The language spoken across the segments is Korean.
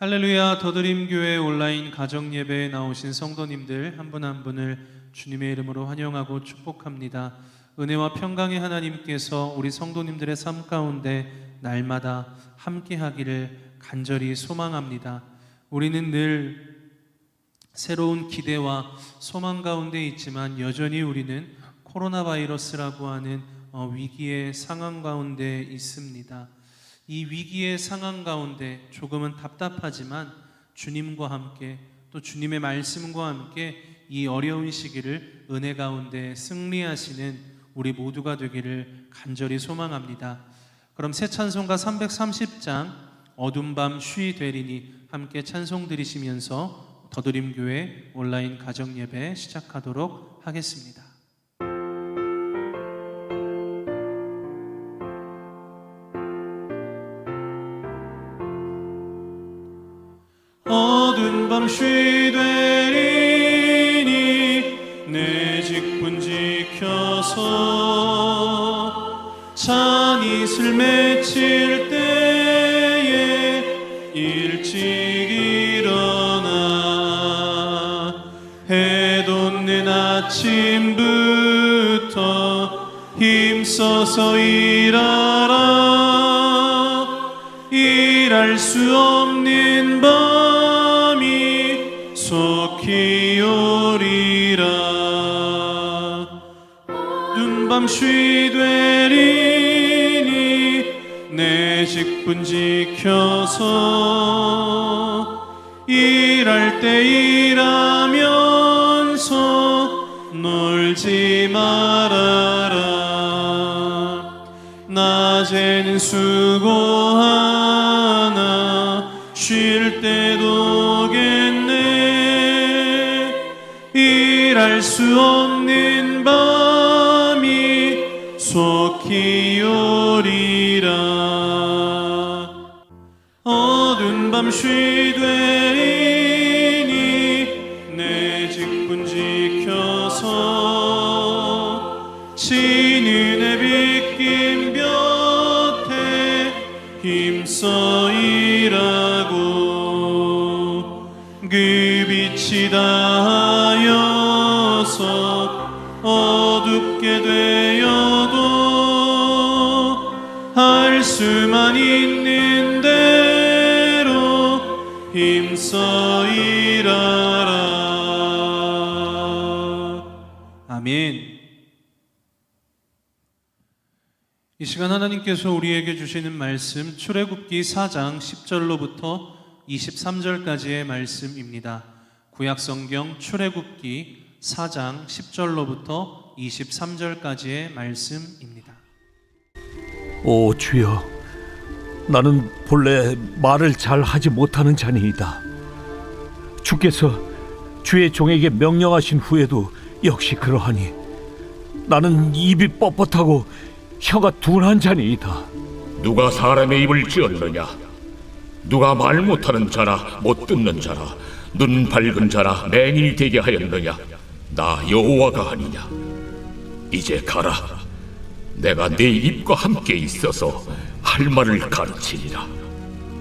할렐루야. 더드림교회 온라인 가정예배에 나오신 성도님들 한 분 한 분을 주님의 이름으로 환영하고 축복합니다. 은혜와 평강의 하나님께서 우리 성도님들의 삶 가운데 날마다 함께하기를 간절히 소망합니다. 우리는 늘 새로운 기대와 소망 가운데 있지만 여전히 우리는 코로나 바이러스라고 하는 위기의 상황 가운데 있습니다. 이 위기의 상황 가운데 조금은 답답하지만 주님과 함께 또 주님의 말씀과 함께 이 어려운 시기를 은혜 가운데 승리하시는 우리 모두가 되기를 간절히 소망합니다. 그럼 새 찬송가 330장 어둠 밤 쉬이 되리니 함께 찬송 드리시면서 더드림교회 온라인 가정예배 시작하도록 하겠습니다. 어두운 밤 쉬되리니 내 직분 지켜서 찬 이슬 맺힐 때에 일찍 일어나 해 돋는 아침부터 힘써서 일하라. 일할 수 없는 밤이 속히 오리라. 눈밤 쉬되리니 내 직분 지켜서 일할 때 일하면서 놀지 말아라. 낮에는 수고하나 쉴 때도 오겠네. 일할 수 없는 밤이 속히 오리라. 어두운 밤 쉬되리니 내 직분 지켜서 진은혜 빗긴 볕에 힘써 일하고 그 빛이 다하여서 어둡게 되어도 할 수만 있는 대로 힘써 일하라. 아멘. 이 시간 하나님께서 우리에게 주시는 말씀 출애굽기 4장 10절로부터 23절까지의 말씀입니다. 구약성경 출애굽기 4장 10절로부터 23절까지의 말씀입니다. 오 주여, 나는 본래 말을 잘 하지 못하는 자니이다. 주께서 주의 종에게 명령하신 후에도 역시 그러하니 나는 입이 뻣뻣하고 혀가 둔한 자니이다. 누가 사람의 입을 지었느냐? 누가 말 못하는 자라 못 듣는 자라 눈 밝은 자라 맹인이 되게 하였느냐? 나 여호와가 아니냐? 이제 가라. 내가 네 입과 함께 있어서 할 말을 가르치리라.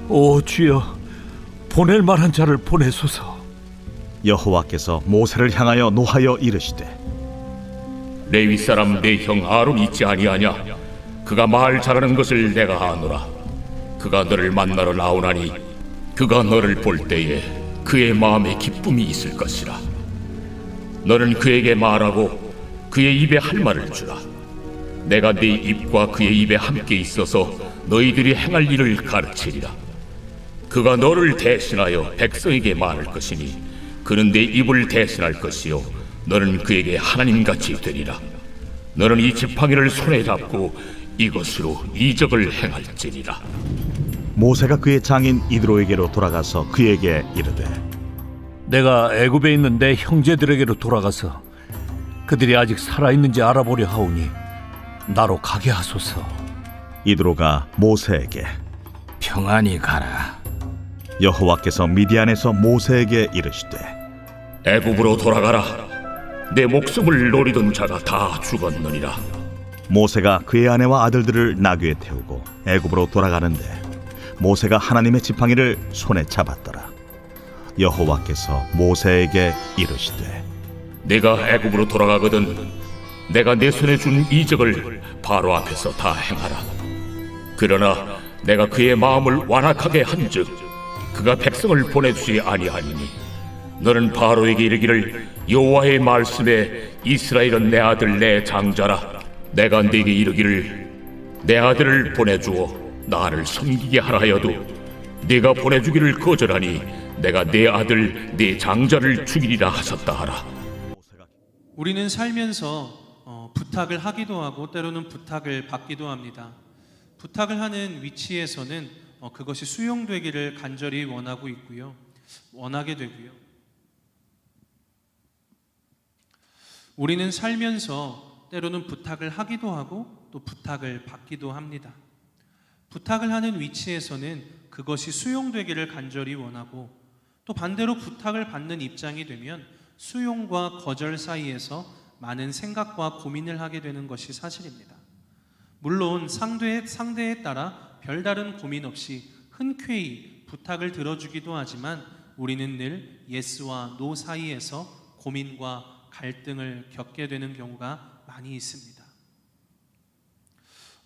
오 주여, 보낼 만한 자를 보내소서. 여호와께서 모세를 향하여 노하여 이르시되 레위 사람 내 형 아론 있지 아니하냐? 그가 말 잘하는 것을 내가 아노라. 그가 너를 만나러 나오나니 그가 너를 볼 때에 그의 마음에 기쁨이 있을 것이라. 너는 그에게 말하고 그의 입에 할 말을 주라. 내가 네 입과 그의 입에 함께 있어서 너희들이 행할 일을 가르치리라. 그가 너를 대신하여 백성에게 말할 것이니 그는 내 입을 대신할 것이요 너는 그에게 하나님같이 되리라. 너는 이 지팡이를 손에 잡고 이것으로 이적을 행할지니라. 모세가 그의 장인 이드로에게로 돌아가서 그에게 이르되 내가 애굽에 있는 내 형제들에게로 돌아가서 그들이 아직 살아있는지 알아보려 하오니 나로 가게 하소서. 이드로가 모세에게 평안히 가라. 여호와께서 미디안에서 모세에게 이르시되 애굽으로 돌아가라. 내 목숨을 노리던 자가 다 죽었느니라. 모세가 그의 아내와 아들들을 나귀에 태우고 애굽으로 돌아가는데 모세가 하나님의 지팡이를 손에 잡았더라. 여호와께서 모세에게 이르시되 내가 애굽으로 돌아가거든 내가 내 손에 준 이적을 바로 앞에서 다 행하라. 그러나 내가 그의 마음을 완악하게 한즉 그가 백성을 보내주지 아니하니니 너는 바로에게 이르기를 여호와의 말씀에 이스라엘은 내 아들 내 장자라. 내가 네게 이르기를 내 아들을 보내주어 나를 섬기게 하라 하여도 네가 보내주기를 거절하니 내가 내 아들 내 장자를 죽이리라 하셨다 하라. 우리는 살면서 부탁을 하기도 하고 때로는 부탁을 받기도 합니다. 부탁을 하는 위치에서는 그것이 수용되기를 간절히 원하게 되고요. 우리는 살면서 때로는 부탁을 하기도 하고 또 부탁을 받기도 합니다. 부탁을 하는 위치에서는 그것이 수용되기를 간절히 원하고 또 반대로 부탁을 받는 입장이 되면 수용과 거절 사이에서 많은 생각과 고민을 하게 되는 것이 사실입니다. 물론 상대에 따라 별다른 고민 없이 흔쾌히 부탁을 들어주기도 하지만 우리는 늘 예스와 노 사이에서 고민과 갈등을 겪게 되는 경우가 많이 있습니다.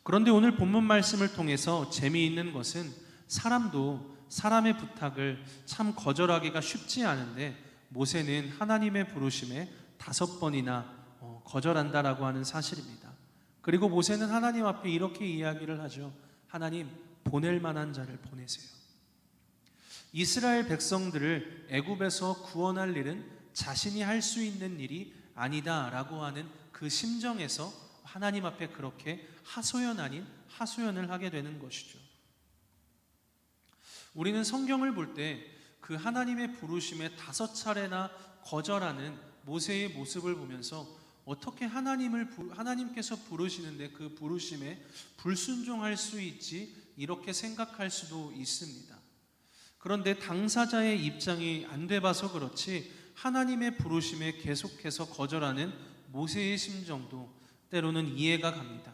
그런데 오늘 본문 말씀을 통해서 재미있는 것은 사람도 사람의 부탁을 참 거절하기가 쉽지 않은데 모세는 하나님의 부르심에 5번이나 거절한다라고 하는 사실입니다. 그리고 모세는 하나님 앞에 이렇게 이야기를 하죠. 하나님, 보낼 만한 자를 보내세요. 이스라엘 백성들을 애굽에서 구원할 일은 자신이 할 수 있는 일이 아니다라고 하는 그 심정에서 하나님 앞에 그렇게 하소연 아닌 하소연을 하게 되는 것이죠. 우리는 성경을 볼 때 그 하나님의 부르심에 5차례나 거절하는 모세의 모습을 보면서 어떻게 하나님께서 부르시는데 그 부르심에 불순종할 수 있지 이렇게 생각할 수도 있습니다. 그런데 당사자의 입장이 안 돼 봐서 그렇지 하나님의 부르심에 계속해서 거절하는 모세의 심정도 때로는 이해가 갑니다.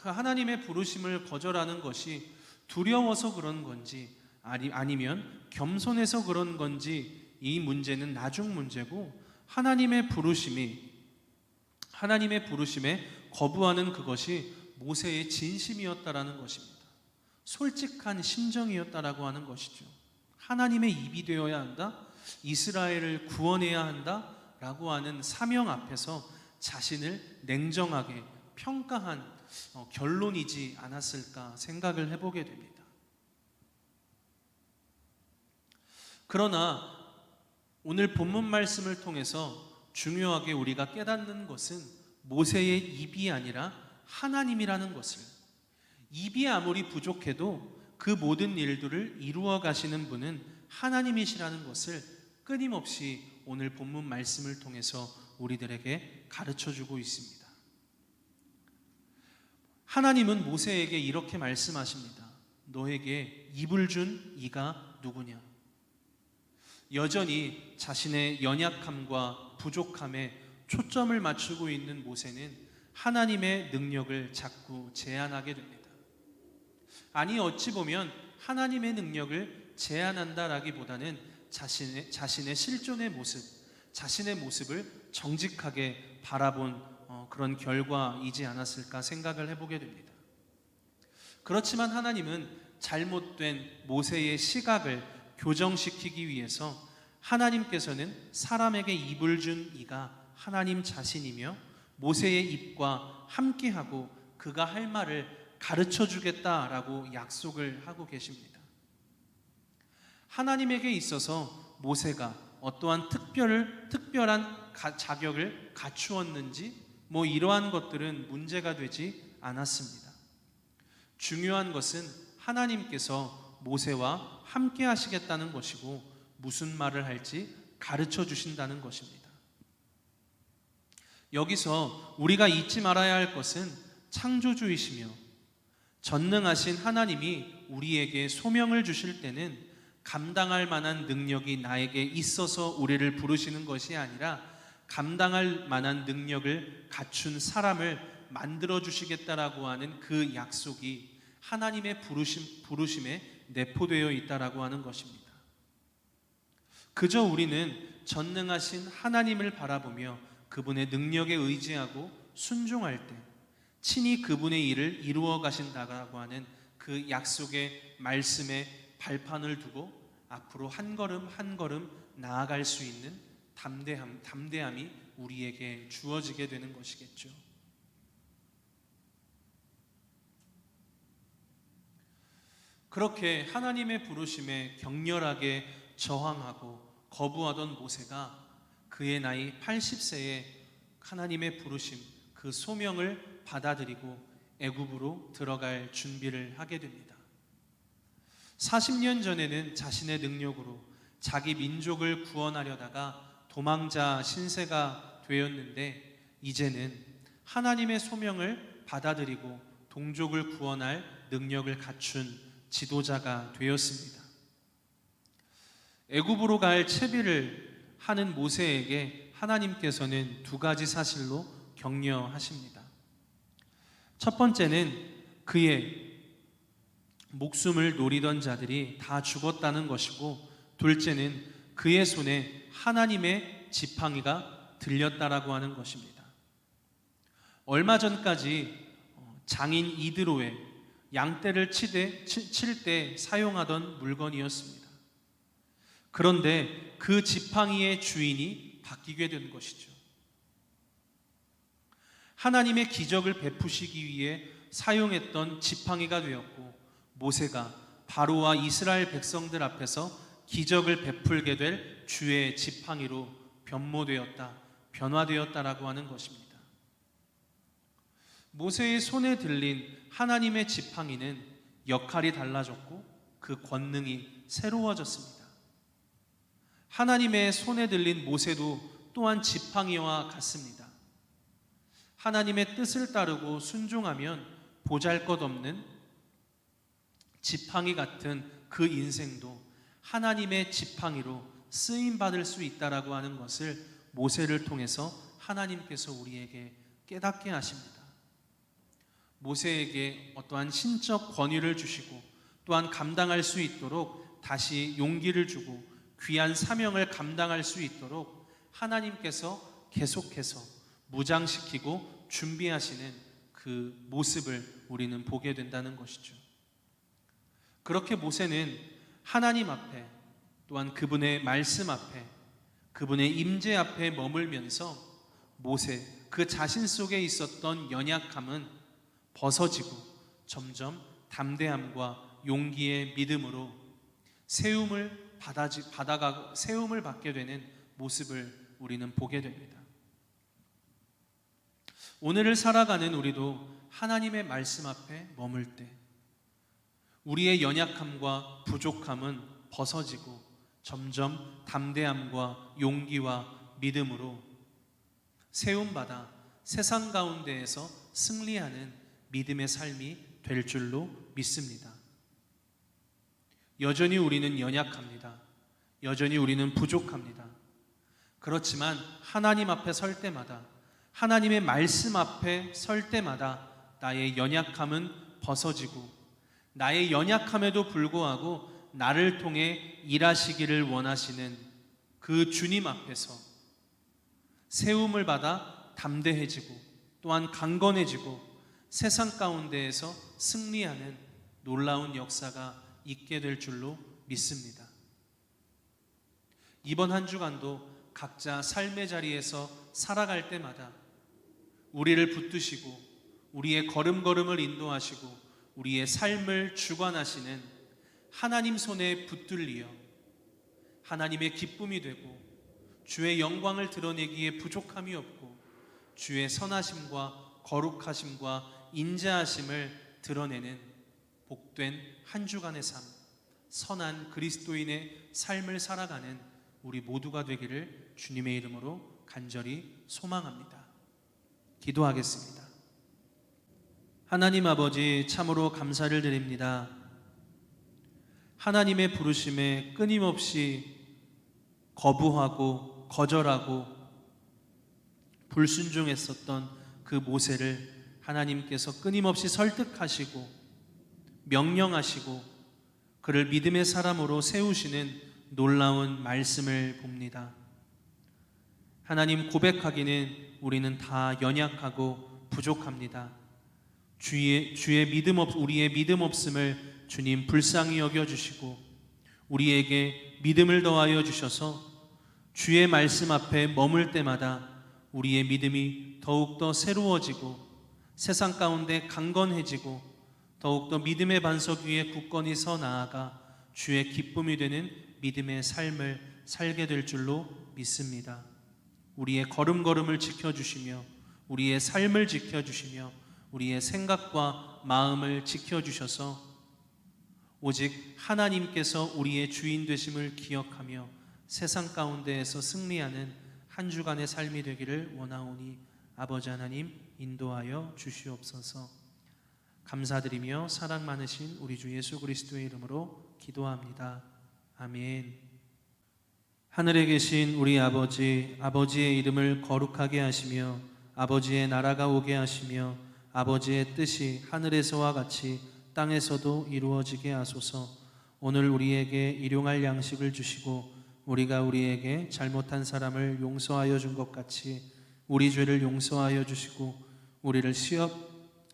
하나님의 부르심을 거절하는 것이 두려워서 그런 건지 아니면 겸손해서 그런 건지 이 문제는 나중 문제고 하나님의 부르심에 거부하는 그것이 모세의 진심이었다라는 것입니다. 솔직한 심정이었다라고 하는 것이죠. 하나님의 입이 되어야 한다, 이스라엘을 구원해야 한다라고 하는 사명 앞에서 자신을 냉정하게 평가한 결론이지 않았을까 생각을 해보게 됩니다. 그러나 오늘 본문 말씀을 통해서 중요하게 우리가 깨닫는 것은 모세의 입이 아니라 하나님이라는 것을, 입이 아무리 부족해도 그 모든 일들을 이루어 가시는 분은 하나님이시라는 것을 끊임없이 오늘 본문 말씀을 통해서 우리들에게 가르쳐주고 있습니다. 하나님은 모세에게 이렇게 말씀하십니다. 너에게 입을 준 이가 누구냐? 여전히 자신의 연약함과 부족함에 초점을 맞추고 있는 모세는 하나님의 능력을 자꾸 제한하게 됩니다. 아니 어찌 보면 하나님의 능력을 제한한다라기보다는 자신의 실존의 모습, 자신의 모습을 정직하게 바라본 그런 결과이지 않았을까 생각을 해보게 됩니다. 그렇지만 하나님은 잘못된 모세의 시각을 교정시키기 위해서 하나님께서는 사람에게 입을 준 이가 하나님 자신이며 모세의 입과 함께하고 그가 할 말을 가르쳐 주겠다라고 약속을 하고 계십니다. 하나님에게 있어서 모세가 어떠한 특별한 자격을 갖추었는지 이러한 것들은 문제가 되지 않았습니다. 중요한 것은 하나님께서 모세와 함께 하시겠다는 것이고 무슨 말을 할지 가르쳐 주신다는 것입니다. 여기서 우리가 잊지 말아야 할 것은 창조주이시며 전능하신 하나님이 우리에게 소명을 주실 때는 감당할 만한 능력이 나에게 있어서 우리를 부르시는 것이 아니라 감당할 만한 능력을 갖춘 사람을 만들어 주시겠다라고 하는 그 약속이 하나님의 부르심에 내포되어 있다라고 하는 것입니다. 그저 우리는 전능하신 하나님을 바라보며 그분의 능력에 의지하고 순종할 때 친히 그분의 일을 이루어 가신다라고 하는 그 약속의 말씀에 발판을 두고 앞으로 한 걸음 한 걸음 나아갈 수 있는 담대함이 우리에게 주어지게 되는 것이겠죠. 그렇게 하나님의 부르심에 격렬하게 저항하고 거부하던 모세가 그의 나이 80세에 하나님의 부르심, 그 소명을 받아들이고 애굽으로 들어갈 준비를 하게 됩니다. 40년 전에는 자신의 능력으로 자기 민족을 구원하려다가 도망자 신세가 되었는데 이제는 하나님의 소명을 받아들이고 동족을 구원할 능력을 갖춘 지도자가 되었습니다. 애굽으로 갈 채비를 하는 모세에게 하나님께서는 두 가지 사실로 격려하십니다. 첫 번째는 그의 목숨을 노리던 자들이 다 죽었다는 것이고, 둘째는 그의 손에 하나님의 지팡이가 들렸다라고 하는 것입니다. 얼마 전까지 장인 이드로의 양떼를 칠 때 사용하던 물건이었습니다. 그런데 그 지팡이의 주인이 바뀌게 된 것이죠. 하나님의 기적을 베푸시기 위해 사용했던 지팡이가 되었고, 모세가 바로와 이스라엘 백성들 앞에서 기적을 베풀게 될 주의 지팡이로 변화되었다라고 하는 것입니다. 모세의 손에 들린 하나님의 지팡이는 역할이 달라졌고 그 권능이 새로워졌습니다. 하나님의 손에 들린 모세도 또한 지팡이와 같습니다. 하나님의 뜻을 따르고 순종하면 보잘것없는 지팡이 같은 그 인생도 하나님의 지팡이로 쓰임받을 수 있다라고 하는 것을 모세를 통해서 하나님께서 우리에게 깨닫게 하십니다. 모세에게 어떠한 신적 권위를 주시고 또한 감당할 수 있도록 다시 용기를 주고 귀한 사명을 감당할 수 있도록 하나님께서 계속해서 무장시키고 준비하시는 그 모습을 우리는 보게 된다는 것이죠. 그렇게 모세는 하나님 앞에 또한 그분의 말씀 앞에 그분의 임재 앞에 머물면서 모세 그 자신 속에 있었던 연약함은 벗어지고 점점 담대함과 용기의 믿음으로 세움을 받게 되는 모습을 우리는 보게 됩니다. 오늘을 살아가는 우리도 하나님의 말씀 앞에 머물 때 우리의 연약함과 부족함은 벗어지고 점점 담대함과 용기와 믿음으로 세움받아 세상 가운데에서 승리하는 믿음의 삶이 될 줄로 믿습니다. 여전히 우리는 연약합니다. 여전히 우리는 부족합니다. 그렇지만 하나님 앞에 설 때마다, 하나님의 말씀 앞에 설 때마다 나의 연약함은 벗어지고 나의 연약함에도 불구하고 나를 통해 일하시기를 원하시는 그 주님 앞에서 세움을 받아 담대해지고 또한 강건해지고 세상 가운데에서 승리하는 놀라운 역사가 있게 될 줄로 믿습니다. 이번 한 주간도 각자 삶의 자리에서 살아갈 때마다 우리를 붙드시고 우리의 걸음걸음을 인도하시고 우리의 삶을 주관하시는 하나님 손에 붙들리어 하나님의 기쁨이 되고 주의 영광을 드러내기에 부족함이 없고 주의 선하심과 거룩하심과 인자하심을 드러내는 복된 한 주간의 삶, 선한 그리스도인의 삶을 살아가는 우리 모두가 되기를 주님의 이름으로 간절히 소망합니다. 기도하겠습니다. 하나님 아버지, 참으로 감사를 드립니다. 하나님의 부르심에 끊임없이 거부하고 거절하고 불순종했었던 그 모세를 하나님께서 끊임없이 설득하시고 명령하시고 그를 믿음의 사람으로 세우시는 놀라운 말씀을 봅니다. 하나님, 고백하기는 우리는 다 연약하고 부족합니다. 우리의 믿음 없음을 주님 불쌍히 여겨주시고 우리에게 믿음을 더하여 주셔서 주의 말씀 앞에 머물 때마다 우리의 믿음이 더욱더 새로워지고 세상 가운데 강건해지고 더욱더 믿음의 반석 위에 굳건히 서 나아가 주의 기쁨이 되는 믿음의 삶을 살게 될 줄로 믿습니다. 우리의 걸음걸음을 지켜주시며 우리의 삶을 지켜주시며 우리의 생각과 마음을 지켜주셔서 오직 하나님께서 우리의 주인 되심을 기억하며 세상 가운데에서 승리하는 한 주간의 삶이 되기를 원하오니 아버지 하나님 인도하여 주시옵소서. 감사드리며 사랑 많으신 우리 주 예수 그리스도의 이름으로 기도합니다. 아멘. 하늘에 계신 우리 아버지, 아버지의 이름을 거룩하게 하시며 아버지의 나라가 오게 하시며 아버지의 뜻이 하늘에서와 같이 땅에서도 이루어지게 하소서. 오늘 우리에게 일용할 양식을 주시고 우리가 우리에게 잘못한 사람을 용서하여 준 것 같이 우리 죄를 용서하여 주시고 우리를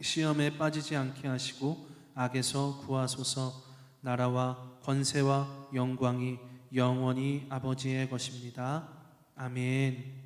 시험에 빠지지 않게 하시고 악에서 구하소서. 나라와 권세와 영광이 영원히 아버지의 것입니다. 아멘.